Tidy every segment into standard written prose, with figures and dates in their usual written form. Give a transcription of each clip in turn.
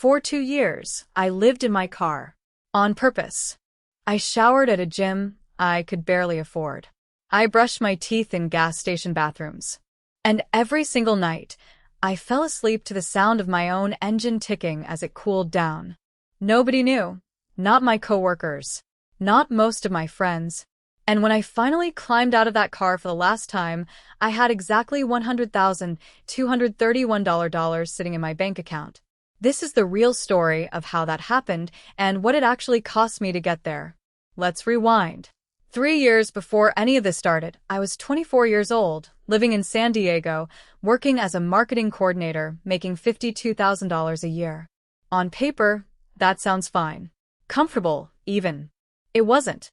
For 2 years, I lived in my car. On purpose. I showered at a gym I could barely afford. I brushed my teeth in gas station bathrooms. And every single night, I fell asleep to the sound of my own engine ticking as it cooled down. Nobody knew. Not my coworkers. Not most of my friends. And when I finally climbed out of that car for the last time, I had exactly $100,231 sitting in my bank account. This is the real story of how that happened and what it actually cost me to get there. Let's rewind. 3 years before any of this started, I was 24 years old, living in San Diego, working as a marketing coordinator, making $52,000 a year. On paper, that sounds fine. Comfortable, even. It wasn't.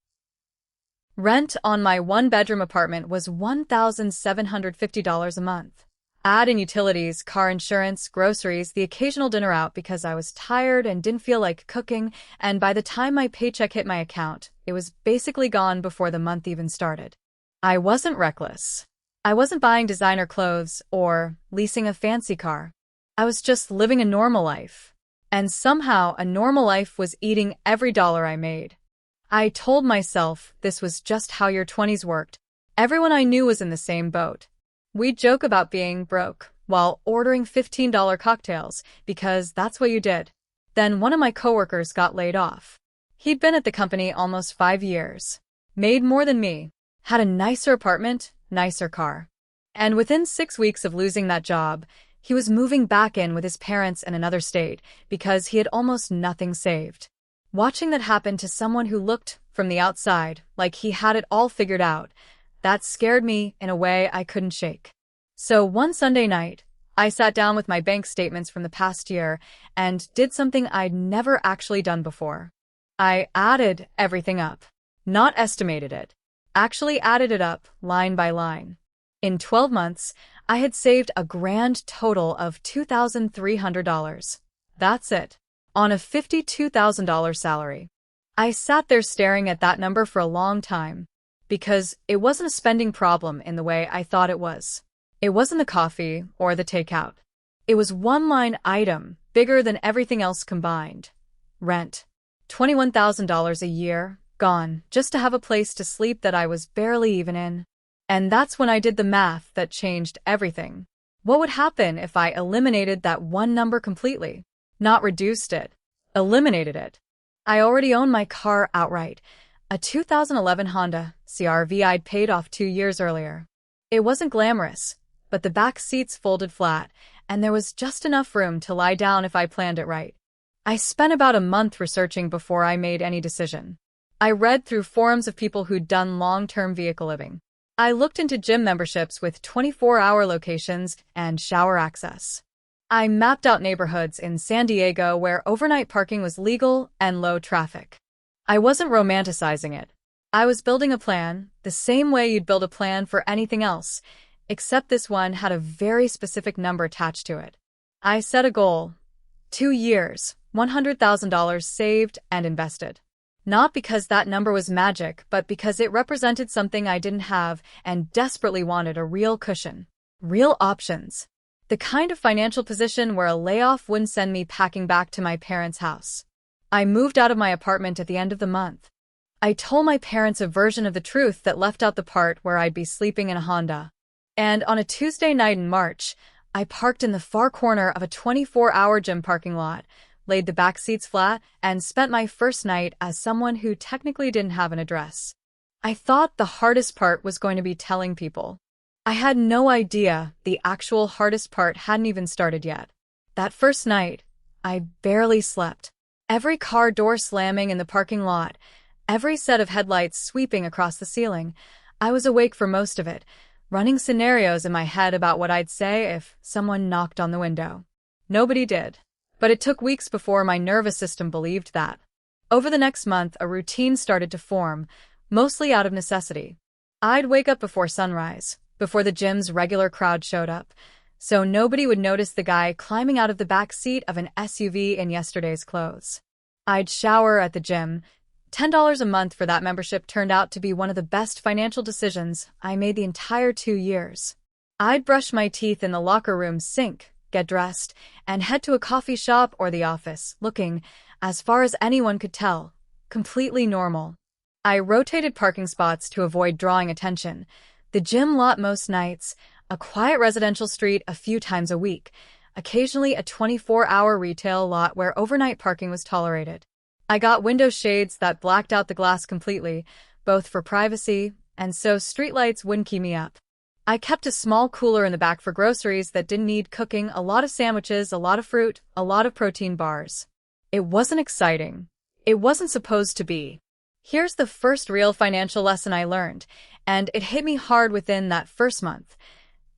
Rent on my one-bedroom apartment was $1,750 a month. Add in utilities, car insurance, groceries, the occasional dinner out because I was tired and didn't feel like cooking, and by the time my paycheck hit my account, it was basically gone before the month even started. I wasn't reckless. I wasn't buying designer clothes or leasing a fancy car. I was just living a normal life. And somehow a normal life was eating every dollar I made. I told myself this was just how your 20s worked. Everyone I knew was in the same boat. We'd joke about being broke while ordering $15 cocktails because that's what you did. Then one of my coworkers got laid off. He'd been at the company almost 5 years, made more than me, had a nicer apartment, nicer car. And within 6 weeks of losing that job, he was moving back in with his parents in another state because he had almost nothing saved. Watching that happen to someone who looked, from the outside, like he had it all figured out, that scared me in a way I couldn't shake. So one Sunday night, I sat down with my bank statements from the past year and did something I'd never actually done before. I added everything up. Not estimated it. Actually added it up, line by line. In 12 months, I had saved a grand total of $2,300. That's it. On a $52,000 salary. I sat there staring at that number for a long time, because it wasn't a spending problem in the way I thought it was. It wasn't the coffee or the takeout. It was one line item, bigger than everything else combined. Rent. $21,000 a year, gone, just to have a place to sleep that I was barely even in. And that's when I did the math that changed everything. What would happen if I eliminated that one number completely? Not reduced it. Eliminated it. I already owned my car outright. A 2011 Honda CR-V I'd paid off 2 years earlier. It wasn't glamorous, but the back seats folded flat, and there was just enough room to lie down if I planned it right. I spent about a month researching before I made any decision. I read through forums of people who'd done long-term vehicle living. I looked into gym memberships with 24-hour locations and shower access. I mapped out neighborhoods in San Diego where overnight parking was legal and low traffic. I wasn't romanticizing it. I was building a plan, the same way you'd build a plan for anything else, except this one had a very specific number attached to it. I set a goal. 2 years, $100,000 saved and invested. Not because that number was magic, but because it represented something I didn't have and desperately wanted a real cushion. Real options. The kind of financial position where a layoff wouldn't send me packing back to my parents' house. I moved out of my apartment at the end of the month. I told my parents a version of the truth that left out the part where I'd be sleeping in a Honda. And on a Tuesday night in March, I parked in the far corner of a 24-hour gym parking lot, laid the back seats flat, and spent my first night as someone who technically didn't have an address. I thought the hardest part was going to be telling people. I had no idea the actual hardest part hadn't even started yet. That first night, I barely slept. Every car door slamming in the parking lot, every set of headlights sweeping across the ceiling. I was awake for most of it, running scenarios in my head about what I'd say if someone knocked on the window. Nobody did. But it took weeks before my nervous system believed that. Over the next month, a routine started to form, mostly out of necessity. I'd wake up before sunrise, before the gym's regular crowd showed up, so nobody would notice the guy climbing out of the back seat of an SUV in yesterday's clothes. I'd shower at the gym. $10 a month for that membership turned out to be one of the best financial decisions I made the entire 2 years. I'd brush my teeth in the locker room sink, get dressed, and head to a coffee shop or the office, looking, as far as anyone could tell, completely normal. I rotated parking spots to avoid drawing attention, the gym lot most nights, a quiet residential street a few times a week, occasionally a 24-hour retail lot where overnight parking was tolerated. I got window shades that blacked out the glass completely, both for privacy and so streetlights wouldn't keep me up. I kept a small cooler in the back for groceries that didn't need cooking, a lot of sandwiches, a lot of fruit, a lot of protein bars. It wasn't exciting. It wasn't supposed to be. Here's the first real financial lesson I learned, and it hit me hard within that first month.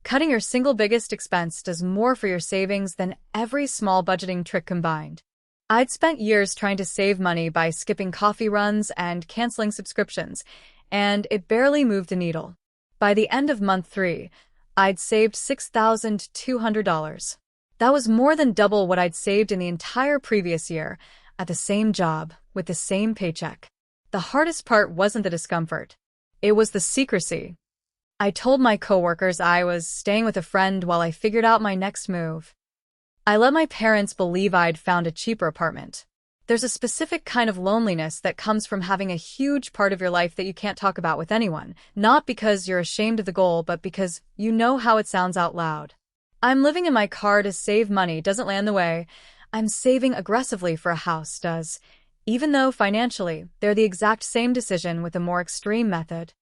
Cutting your single biggest expense does more for your savings than every small budgeting trick combined. I'd spent years trying to save money by skipping coffee runs and canceling subscriptions, and it barely moved the needle. By the end of month 3, I'd saved $6,200. That was more than double what I'd saved in the entire previous year, at the same job, with the same paycheck. The hardest part wasn't the discomfort. It was the secrecy. I told my coworkers I was staying with a friend while I figured out my next move. I let my parents believe I'd found a cheaper apartment. There's a specific kind of loneliness that comes from having a huge part of your life that you can't talk about with anyone, not because you're ashamed of the goal, but because you know how it sounds out loud. I'm living in my car to save money doesn't land the way I'm saving aggressively for a house does, even though financially they're the exact same decision with a more extreme method.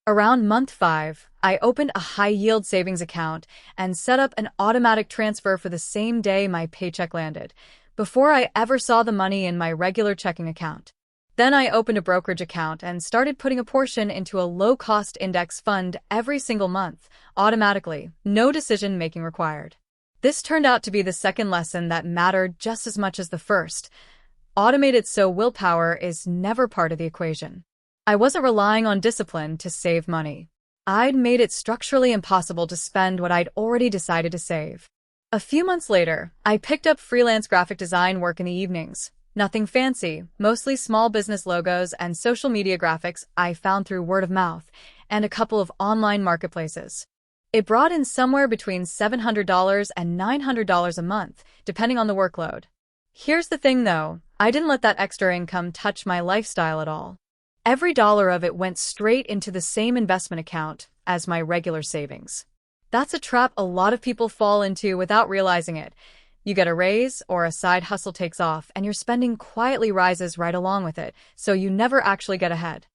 Around month 5, I opened a high-yield savings account and set up an automatic transfer for the same day my paycheck landed, before I ever saw the money in my regular checking account. Then I opened a brokerage account and started putting a portion into a low-cost index fund every single month, automatically, no decision-making required. This turned out to be the second lesson that mattered just as much as the first. Automate it so willpower is never part of the equation. I wasn't relying on discipline to save money. I'd made it structurally impossible to spend what I'd already decided to save. A few months later, I picked up freelance graphic design work in the evenings. Nothing fancy, mostly small business logos and social media graphics I found through word of mouth and a couple of online marketplaces. It brought in somewhere between $700 and $900 a month, depending on the workload. Here's the thing though, I didn't let that extra income touch my lifestyle at all. Every dollar of it went straight into the same investment account as my regular savings. That's a trap a lot of people fall into without realizing it. You get a raise or a side hustle takes off and your spending quietly rises right along with it, so you never actually get ahead.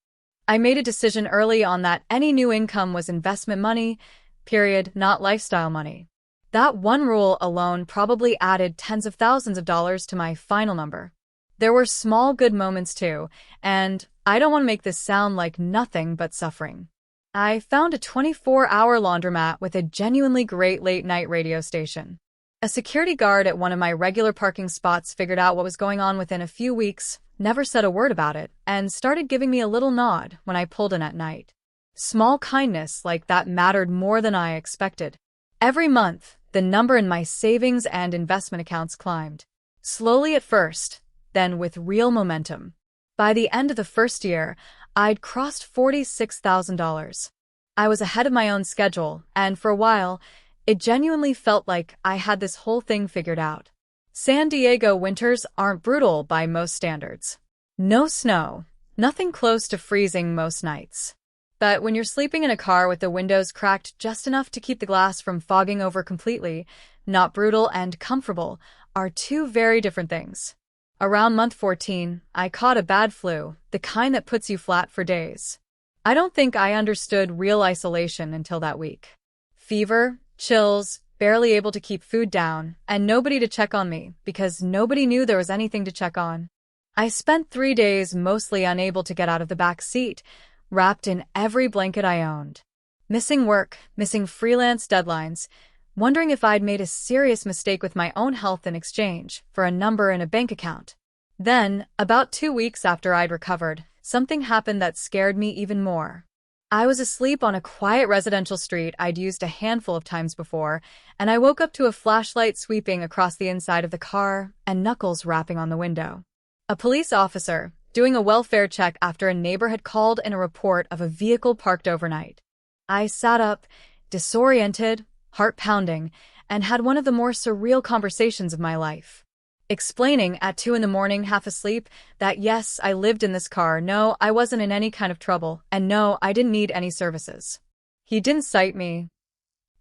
I made a decision early on that any new income was investment money, period, not lifestyle money. That one rule alone probably added tens of thousands of dollars to my final number. There were small good moments too, and I don't want to make this sound like nothing but suffering. I found a 24-hour laundromat with a genuinely great late-night radio station. A security guard at one of my regular parking spots figured out what was going on within a few weeks, never said a word about it, and started giving me a little nod when I pulled in at night. Small kindness like that mattered more than I expected. Every month, the number in my savings and investment accounts climbed. Slowly at first, then with real momentum. By the end of the first year, I'd crossed $46,000. I was ahead of my own schedule, and for a while, it genuinely felt like I had this whole thing figured out. San Diego winters aren't brutal by most standards. No snow, nothing close to freezing most nights. But when you're sleeping in a car with the windows cracked just enough to keep the glass from fogging over completely, not brutal and comfortable are two very different things. Around month 14, I caught a bad flu, the kind that puts you flat for days. I don't think I understood real isolation until that week. Fever, chills, barely able to keep food down, and nobody to check on me because nobody knew there was anything to check on. I spent 3 days mostly unable to get out of the back seat, wrapped in every blanket I owned. Missing work, missing freelance deadlines, wondering if I'd made a serious mistake with my own health in exchange for a number in a bank account. Then, about 2 weeks after I'd recovered, something happened that scared me even more. I was asleep on a quiet residential street I'd used a handful of times before, and I woke up to a flashlight sweeping across the inside of the car and knuckles rapping on the window. A police officer, doing a welfare check after a neighbor had called in a report of a vehicle parked overnight. I sat up, disoriented, heart pounding, and had one of the more surreal conversations of my life. Explaining at 2 in the morning, half asleep, that yes, I lived in this car, no, I wasn't in any kind of trouble, and no, I didn't need any services. He didn't cite me.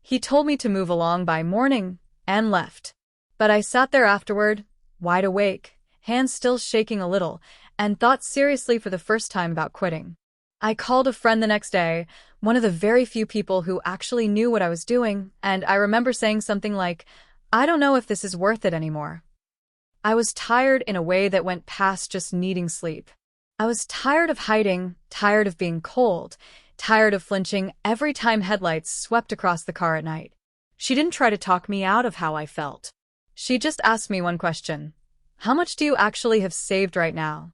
He told me to move along by morning, and left. But I sat there afterward, wide awake, hands still shaking a little, and thought seriously for the first time about quitting. I called a friend the next day, one of the very few people who actually knew what I was doing, and I remember saying something like, I don't know if this is worth it anymore. I was tired in a way that went past just needing sleep. I was tired of hiding, tired of being cold, tired of flinching every time headlights swept across the car at night. She didn't try to talk me out of how I felt. She just asked me one question. How much do you actually have saved right now?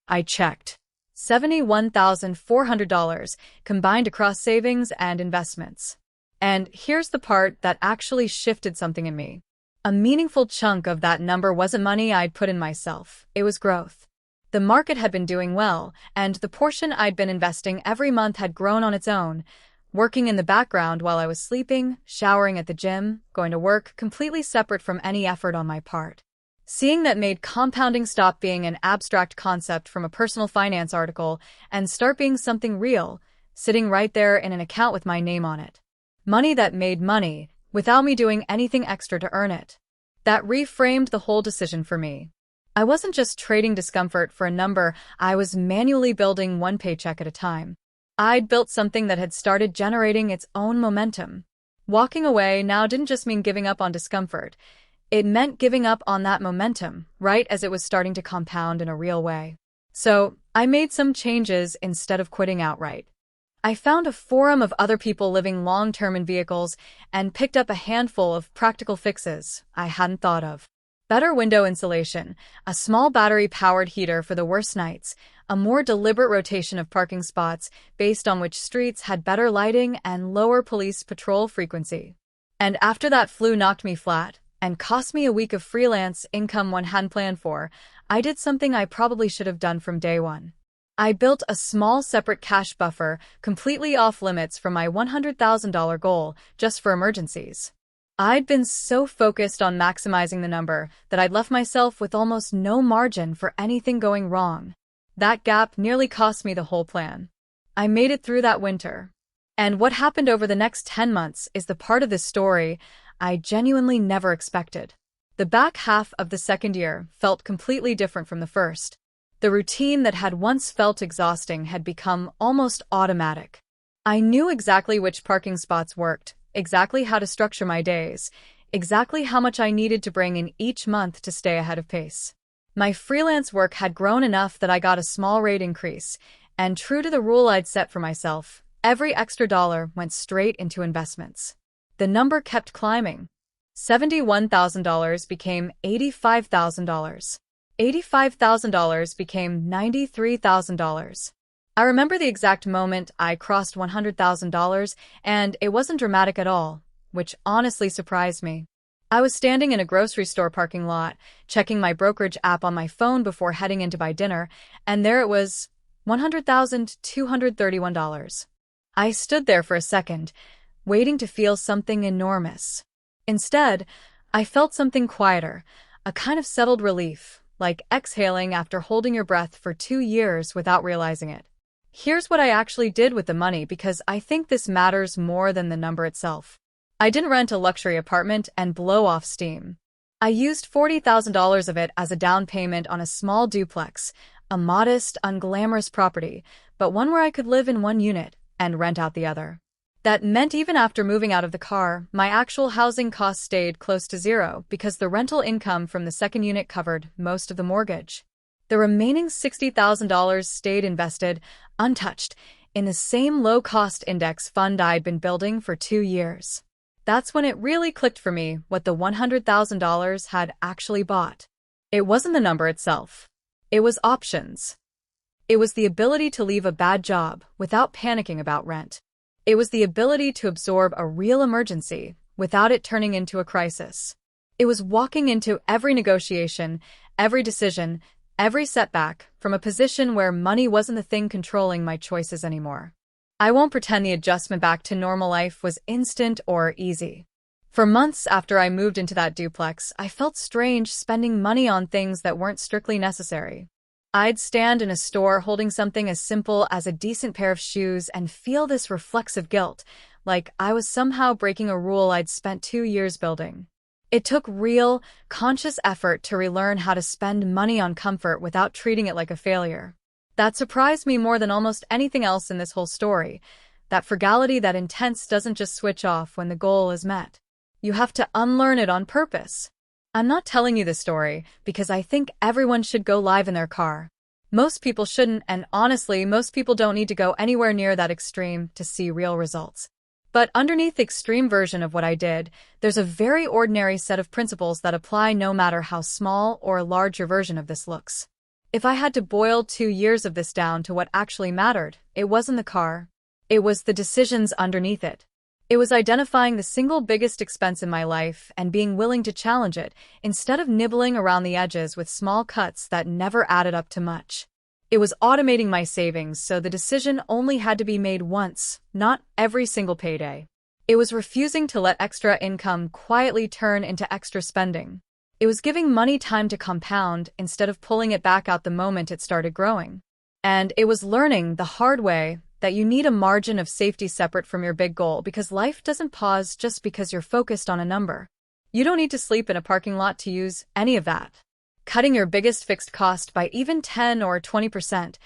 I checked. $71,400 combined across savings and investments. And here's the part that actually shifted something in me. A meaningful chunk of that number wasn't money I'd put in myself, it was growth. The market had been doing well, and the portion I'd been investing every month had grown on its own, working in the background while I was sleeping, showering at the gym, going to work, completely separate from any effort on my part. Seeing that made compounding stop being an abstract concept from a personal finance article and start being something real, sitting right there in an account with my name on it. Money that made money, without me doing anything extra to earn it. That reframed the whole decision for me. I wasn't just trading discomfort for a number, I was manually building one paycheck at a time. I'd built something that had started generating its own momentum. Walking away now didn't just mean giving up on discomfort. It meant giving up on that momentum, right as it was starting to compound in a real way. So, I made some changes instead of quitting outright. I found a forum of other people living long-term in vehicles and picked up a handful of practical fixes I hadn't thought of. Better window insulation, a small battery-powered heater for the worst nights, a more deliberate rotation of parking spots based on which streets had better lighting and lower police patrol frequency. And after that flu knocked me flat, and cost me a week of freelance income one hadn't planned for, I did something I probably should have done from day one. I built a small separate cash buffer, completely off limits from my $100,000 goal, just for emergencies. I'd been so focused on maximizing the number that I'd left myself with almost no margin for anything going wrong. That gap nearly cost me the whole plan. I made it through that winter. And what happened over the next 10 months is the part of this story I genuinely never expected. The back half of the second year felt completely different from the first. The routine that had once felt exhausting had become almost automatic. I knew exactly which parking spots worked, exactly how to structure my days, exactly how much I needed to bring in each month to stay ahead of pace. My freelance work had grown enough that I got a small rate increase, and true to the rule I'd set for myself, every extra dollar went straight into investments. The number kept climbing. $71,000 became $85,000. $85,000 became $93,000. I remember the exact moment I crossed $100,000, and it wasn't dramatic at all, which honestly surprised me. I was standing in a grocery store parking lot, checking my brokerage app on my phone before heading in to buy dinner, and there it was, $100,231. I stood there for a second, waiting to feel something enormous. Instead, I felt something quieter, a kind of settled relief, like exhaling after holding your breath for 2 years without realizing it. Here's what I actually did with the money, because I think this matters more than the number itself. I didn't rent a luxury apartment and blow off steam. I used $40,000 of it as a down payment on a small duplex, a modest, unglamorous property, but one where I could live in one unit and rent out the other. That meant even after moving out of the car, my actual housing costs stayed close to zero because the rental income from the second unit covered most of the mortgage. The remaining $60,000 stayed invested, untouched, in the same low-cost index fund I'd been building for 2 years. That's when it really clicked for me what the $100,000 had actually bought. It wasn't the number itself. It was options. It was the ability to leave a bad job without panicking about rent. It was the ability to absorb a real emergency without it turning into a crisis. It was walking into every negotiation, every decision, every setback from a position where money wasn't the thing controlling my choices anymore. I won't pretend the adjustment back to normal life was instant or easy. For months after I moved into that duplex, I felt strange spending money on things that weren't strictly necessary. I'd stand in a store holding something as simple as a decent pair of shoes and feel this reflexive guilt, like I was somehow breaking a rule I'd spent 2 years building. It took real, conscious effort to relearn how to spend money on comfort without treating it like a failure. That surprised me more than almost anything else in this whole story. That frugality, that intense, doesn't just switch off when the goal is met. You have to unlearn it on purpose. I'm not telling you this story because I think everyone should go live in their car. Most people shouldn't, and honestly, most people don't need to go anywhere near that extreme to see real results. But underneath the extreme version of what I did, there's a very ordinary set of principles that apply no matter how small or large your version of this looks. If I had to boil 2 years of this down to what actually mattered, it wasn't the car. It was the decisions underneath it. It was identifying the single biggest expense in my life and being willing to challenge it instead of nibbling around the edges with small cuts that never added up to much. It was automating my savings so the decision only had to be made once, not every single payday. It was refusing to let extra income quietly turn into extra spending. It was giving money time to compound instead of pulling it back out the moment it started growing. And it was learning the hard way that you need a margin of safety separate from your big goal because life doesn't pause just because you're focused on a number. You don't need to sleep in a parking lot to use any of that. Cutting your biggest fixed cost by even 10 or 20%,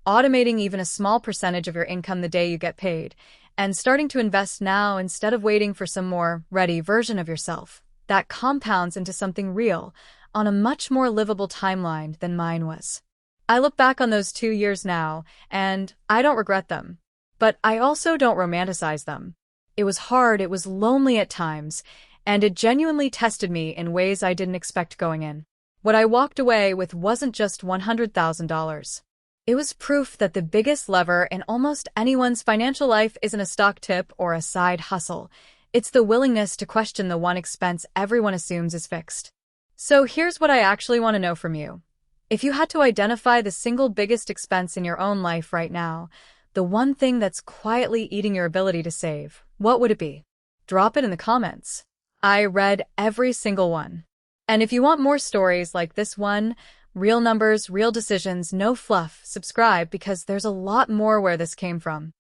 automating even a small percentage of your income the day you get paid, and starting to invest now instead of waiting for some more ready version of yourself. That compounds into something real on a much more livable timeline than mine was. I look back on those 2 years now, and I don't regret them. But I also don't romanticize them. It was hard, it was lonely at times, and it genuinely tested me in ways I didn't expect going in. What I walked away with wasn't just $100,000. It was proof that the biggest lever in almost anyone's financial life isn't a stock tip or a side hustle. It's the willingness to question the one expense everyone assumes is fixed. So here's what I actually want to know from you. If you had to identify the single biggest expense in your own life right now, the one thing that's quietly eating your ability to save, what would it be? Drop it in the comments. I read every single one. And if you want more stories like this one, real numbers, real decisions, no fluff, subscribe because there's a lot more where this came from.